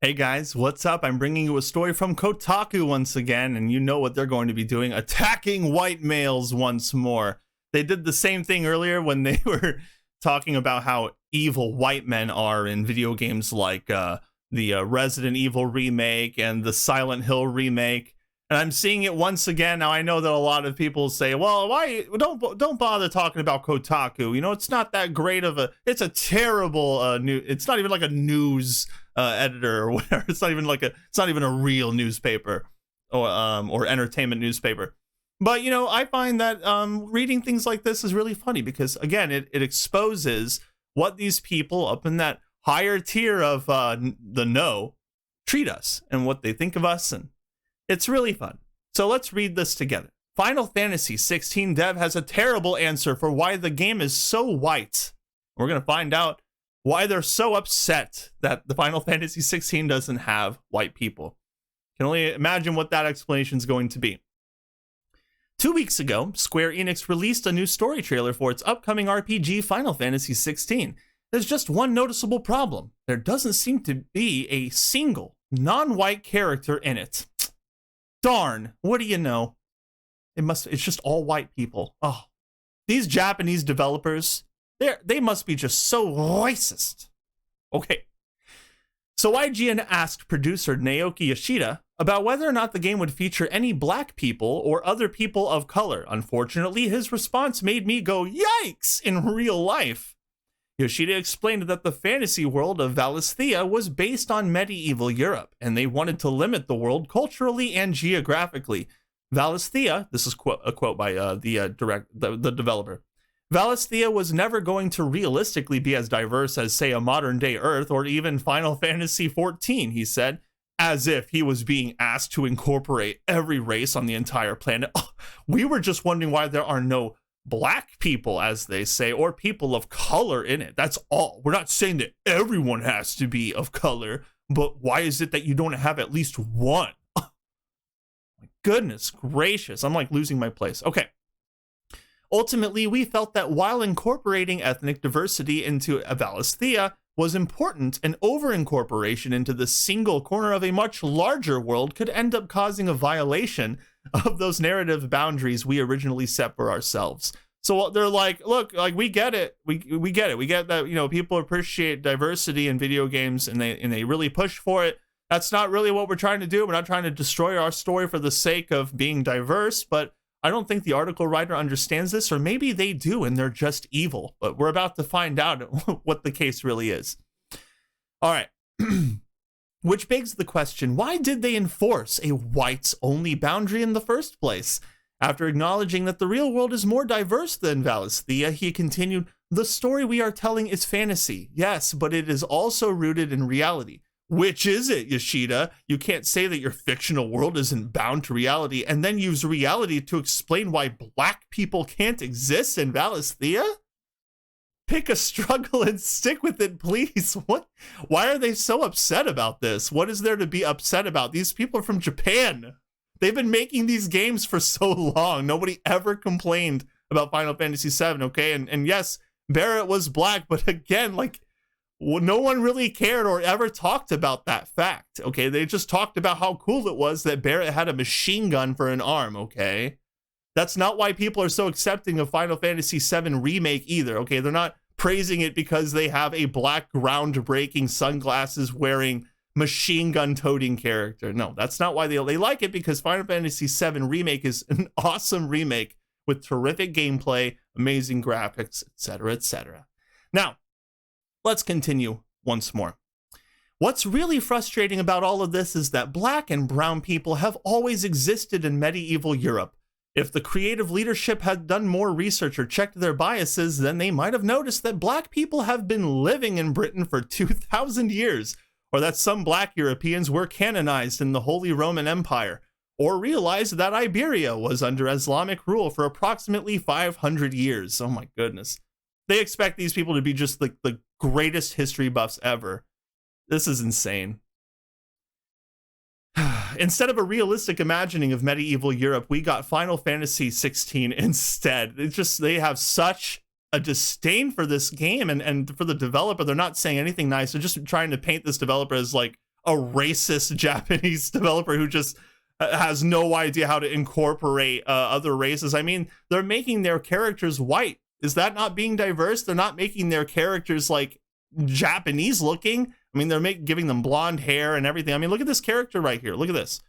Hey guys, what's up? I'm bringing you a story from Kotaku once again, and you know what they're going to be doing, attacking white males once more. They did the same thing earlier when they were talking about how evil white men are in video games like the Resident Evil remake and the Silent Hill remake. And I'm seeing it once again. Now I know that a lot of people say, "Well, why don't bother talking about Kotaku? You know, it's not that great of a. It's a terrible new. It's not even like a news editor or whatever. It's not even like a. It's not even a real newspaper or entertainment newspaper." But you know, I find that reading things like this is really funny because again, it exposes what these people up in that higher tier of the know treat us and what they think of us, and it's really fun. So let's read this together. Final Fantasy 16 dev has a terrible answer for why the game is so white. We're going to find out why they're so upset that the Final Fantasy 16 doesn't have white people. Can only imagine what that explanation is going to be. 2 weeks ago, Square Enix released a new story trailer for its upcoming RPG Final Fantasy 16. There's just one noticeable problem. There doesn't seem to be a single non-white character in it. Darn, what do you know? It's just all white people. Oh, these Japanese developers, they must be just so racist. Okay. So IGN asked producer Naoki Yoshida about whether or not the game would feature any black people or other people of color. Unfortunately, his response made me go, yikes, in real life. Yoshida explained that the fantasy world of Valisthea was based on medieval Europe, and they wanted to limit the world culturally and geographically. Valisthea, this is a quote by the developer, Valisthea was never going to realistically be as diverse as, say, a modern-day Earth or even Final Fantasy XIV, he said, as if he was being asked to incorporate every race on the entire planet. Oh, we were just wondering why there are no black people, as they say, or people of color in it. That's all. We're not saying that everyone has to be of color, but why is it that you don't have at least one? Oh, my goodness gracious. I'm like losing my place. Okay. Ultimately, we felt that while incorporating ethnic diversity into Valisthea was important, an over-incorporation into the single corner of a much larger world could end up causing a violation of those narrative boundaries we originally set for ourselves. So they're like, look, like we get it. We get it. We get that, you know, people appreciate diversity in video games and they really push for it. That's not really what we're trying to do. We're not trying to destroy our story for the sake of being diverse, but I don't think the article writer understands this, or maybe they do and they're just evil. But we're about to find out what the case really is. All right. Which begs the question, why did they enforce a whites-only boundary in the first place? After acknowledging that the real world is more diverse than Valisthea, he continued, the story we are telling is fantasy, yes, but it is also rooted in reality. Which is it, Yoshida? You can't say that your fictional world isn't bound to reality and then use reality to explain why black people can't exist in Valisthea? Pick a struggle and stick with it, please. What? Why are they so upset about this? What is there to be upset about? These people are from Japan. They've been making these games for so long. Nobody ever complained about Final Fantasy VII, okay? And yes, Barrett was black, but again, like, no one really cared or ever talked about that fact, okay? They just talked about how cool it was that Barrett had a machine gun for an arm, okay? That's not why people are so accepting of Final Fantasy VII Remake either, okay? They're not praising it because they have a black groundbreaking sunglasses wearing machine gun toting character. No, that's not why they like it, because Final Fantasy VII Remake is an awesome remake with terrific gameplay, amazing graphics, etc., etc. Now, let's continue once more. What's really frustrating about all of this is that black and brown people have always existed in medieval Europe. If the creative leadership had done more research or checked their biases, then they might have noticed that black people have been living in Britain for 2,000 years, or that some black Europeans were canonized in the Holy Roman Empire, or realized that Iberia was under Islamic rule for approximately 500 years. Oh my goodness. They expect these people to be just like the greatest history buffs ever. This is insane. Instead of a realistic imagining of medieval Europe, we got Final Fantasy 16 instead. They have such a disdain for this game and for the developer. They're not saying anything nice. They're just trying to paint this developer as like a racist Japanese developer who just has no idea how to incorporate other races. I mean, they're making their characters white. Is that not being diverse? They're not making their characters like Japanese looking. I mean, they're giving them blonde hair and everything. I mean, look at this character right here. Look at this.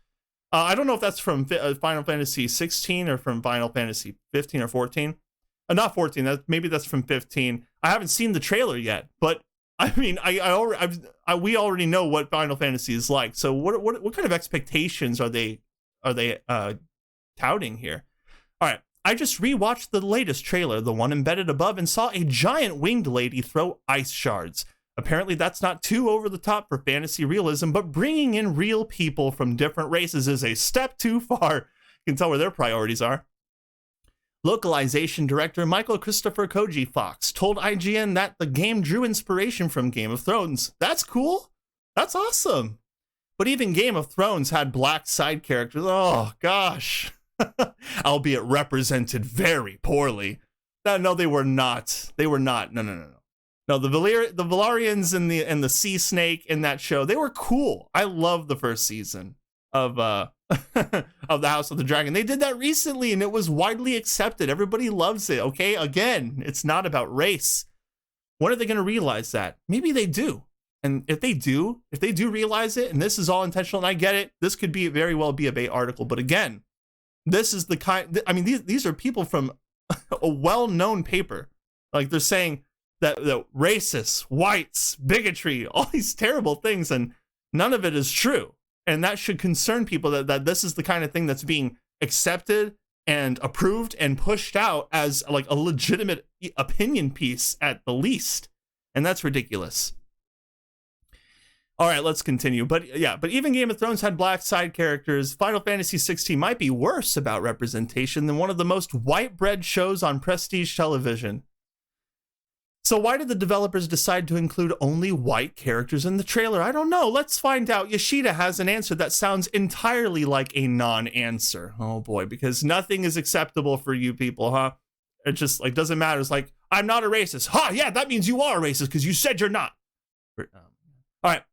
I don't know if that's from Final Fantasy 16 or from Final Fantasy 15 or 14. Not 14. Maybe that's from 15. I haven't seen the trailer yet, but I mean, we already know what Final Fantasy is like. So what kind of expectations are they touting here? All right, I just rewatched the latest trailer, the one embedded above, and saw a giant winged lady throw ice shards. Apparently, that's not too over the top for fantasy realism, but bringing in real people from different races is a step too far. You can tell where their priorities are. Localization director Michael Christopher Koji Fox told IGN that the game drew inspiration from Game of Thrones. That's cool. That's awesome. But even Game of Thrones had black side characters. Oh, gosh. Albeit represented very poorly. No, they were not. They were not. No. No, the Valerians and the sea snake in that show, they were cool. I love the first season of of the House of the Dragon. They did that recently and it was widely accepted. Everybody loves it. Okay, again, it's not about race. When are they going to realize that? Maybe they do. And if they do realize it, and this is all intentional, and I get it, this could be very well be a bait article. But again, this is the kind. I mean, these are people from a well-known paper. Like they're saying that racists, whites, bigotry, all these terrible things, and none of it is true. And that should concern people that this is the kind of thing that's being accepted and approved and pushed out as like a legitimate opinion piece at the least. And that's ridiculous. All right, let's continue. But even Game of Thrones had black side characters. Final Fantasy 16 might be worse about representation than one of the most white bread shows on prestige television. So why did the developers decide to include only white characters in the trailer? I don't know. Let's find out. Yoshida has an answer that sounds entirely like a non-answer. Oh boy, because nothing is acceptable for you people, huh? It just like doesn't matter. It's like, I'm not a racist. Ha, yeah, that means you are a racist because you said you're not. All right.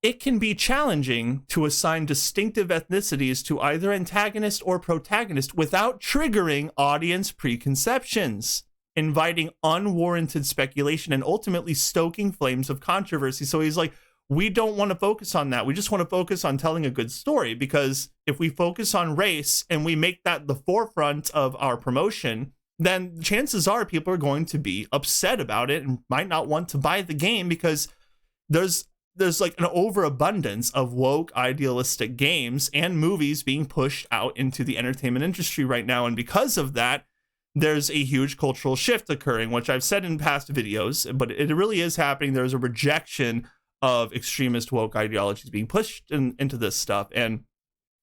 It can be challenging to assign distinctive ethnicities to either antagonist or protagonist without triggering audience preconceptions, inviting unwarranted speculation, and ultimately stoking flames of controversy. So he's like, we don't want to focus on that. We just want to focus on telling a good story, because if we focus on race and we make that the forefront of our promotion, then chances are people are going to be upset about it and might not want to buy the game, because there's like an overabundance of woke idealistic games and movies being pushed out into the entertainment industry right now. And because of that, there's a huge cultural shift occurring, which I've said in past videos, but it really is happening. There's a rejection of extremist woke ideologies being pushed into this stuff. And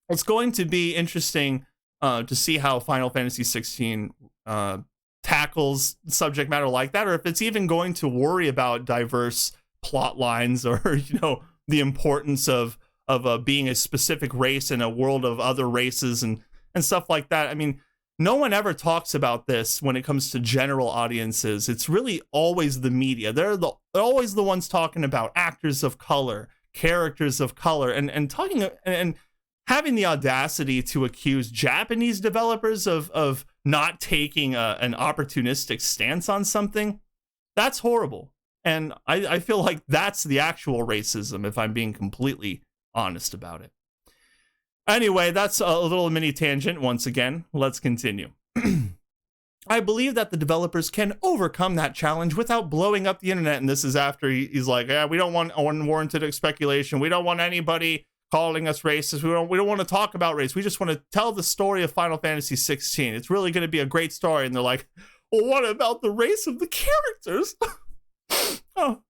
it's going to be interesting to see how Final Fantasy 16 tackles subject matter like that, or if it's even going to worry about diverse plot lines, or the importance of being a specific race in a world of other races and stuff like that. I mean, no one ever talks about this when it comes to general audiences. It's really always the media. They're always the ones talking about actors of color, characters of color, and talking and having the audacity to accuse Japanese developers of not taking an opportunistic stance on something. That's horrible. And I feel like that's the actual racism, if I'm being completely honest about it. Anyway, that's a little mini tangent once again. Let's continue. I believe that the developers can overcome that challenge without blowing up the internet. And this is after he's like, yeah, we don't want unwarranted speculation. We don't want anybody calling us racist. We don't want to talk about race. We just want to tell the story of Final Fantasy 16. It's really going to be a great story. And they're like, well, what about the race of the characters? Oh,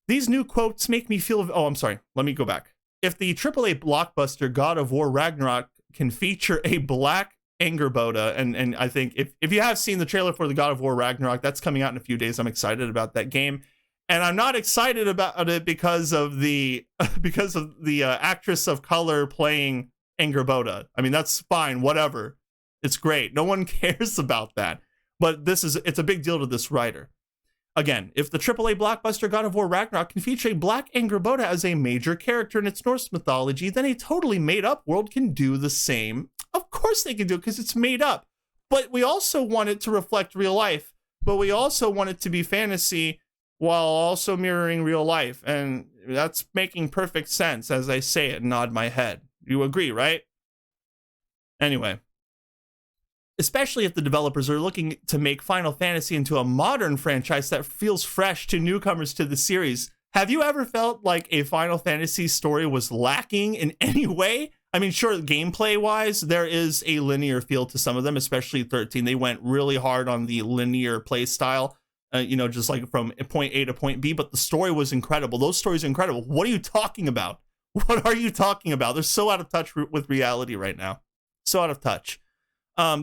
these new quotes make me feel. Oh, I'm sorry. Let me go back. If the AAA blockbuster God of War Ragnarok can feature a black Angerboda, and I think if you have seen the trailer for the God of War Ragnarok, that's coming out in a few days. I'm excited about that game, and I'm not excited about it because of the actress of color playing Angerboda. I mean, that's fine. Whatever. It's great. No one cares about that. But it's a big deal to this writer. Again, if the AAA blockbuster God of War Ragnarok can feature a black Angrboda as a major character in its Norse mythology, then a totally made-up world can do the same. Of course they can do it, because it's made up. But we also want it to reflect real life. But we also want it to be fantasy while also mirroring real life. And that's making perfect sense as I say it and nod my head. You agree, right? Anyway. Especially if the developers are looking to make Final Fantasy into a modern franchise that feels fresh to newcomers to the series. Have you ever felt like a Final Fantasy story was lacking in any way? I mean, sure, gameplay-wise, there is a linear feel to some of them, especially 13. They went really hard on the linear play style, just like from point A to point B, but the story was incredible. Those stories are incredible. What are you talking about? What are you talking about? They're so out of touch with reality right now. So out of touch.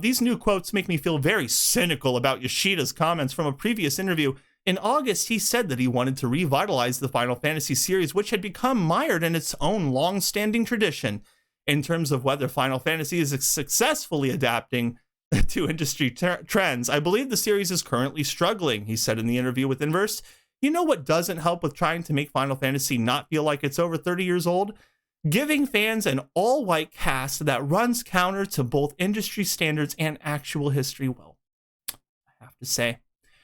These new quotes make me feel very cynical about Yoshida's comments from a previous interview. In August, he said that he wanted to revitalize the Final Fantasy series, which had become mired in its own long-standing tradition. In terms of whether Final Fantasy is successfully adapting to industry trends, I believe the series is currently struggling, he said in the interview with Inverse. You know what doesn't help with trying to make Final Fantasy not feel like it's over 30 years old? Giving fans an all-white cast that runs counter to both industry standards and actual history. Well, I have to say,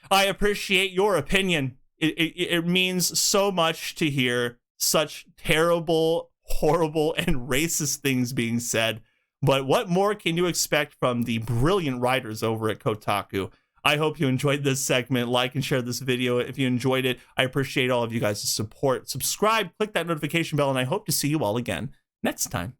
I appreciate your opinion. It means so much to hear such terrible, horrible, and racist things being said. But what more can you expect from the brilliant writers over at Kotaku? I hope you enjoyed this segment. Like and share this video if you enjoyed it. I appreciate all of you guys' support. Subscribe, click that notification bell, and I hope to see you all again next time.